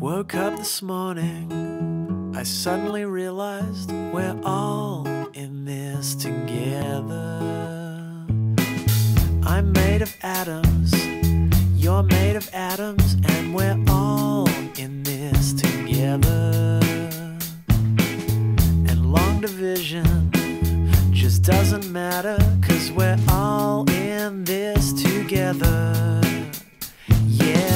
Woke up this morning, I suddenly realized we're all in this together. I'm made of atoms, you're made of atoms, and we're all in this together. And long division just doesn't matter, 'cause we're all in this together. Yeah.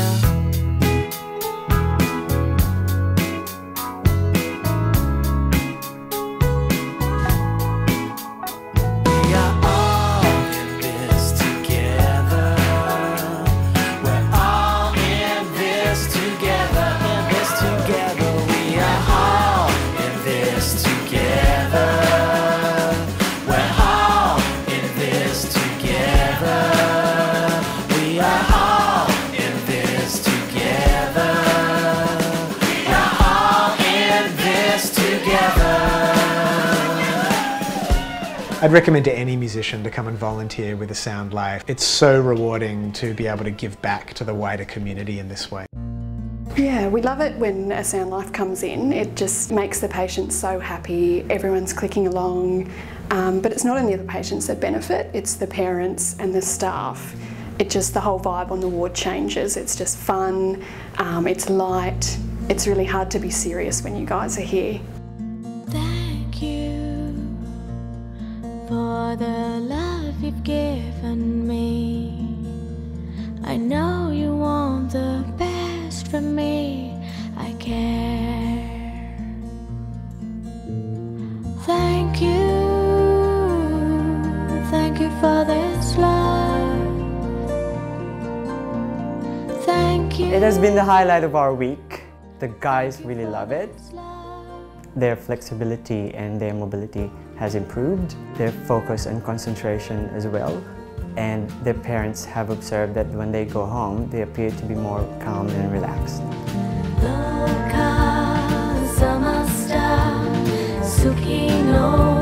I'd recommend to any musician to come and volunteer with a Sound Life. It's so rewarding to be able to give back to the wider community in this way. Yeah, we love it when a Sound Life comes in. It just makes the patients so happy, everyone's clicking along. But it's not only the patients that benefit, it's the parents and the staff. The whole vibe on the ward changes. It's just fun, it's light. It's really hard to be serious when you guys are here. Thank you for the love you've given me. I know you want the best for me. I care. Thank you for this love. Thank you. It has been the highlight of our week. The guys really love it. Their flexibility and their mobility has improved. Their focus and concentration as well. And their parents have observed that when they go home, they appear to be more calm and relaxed. Mall-Kahn, summer star, Suki no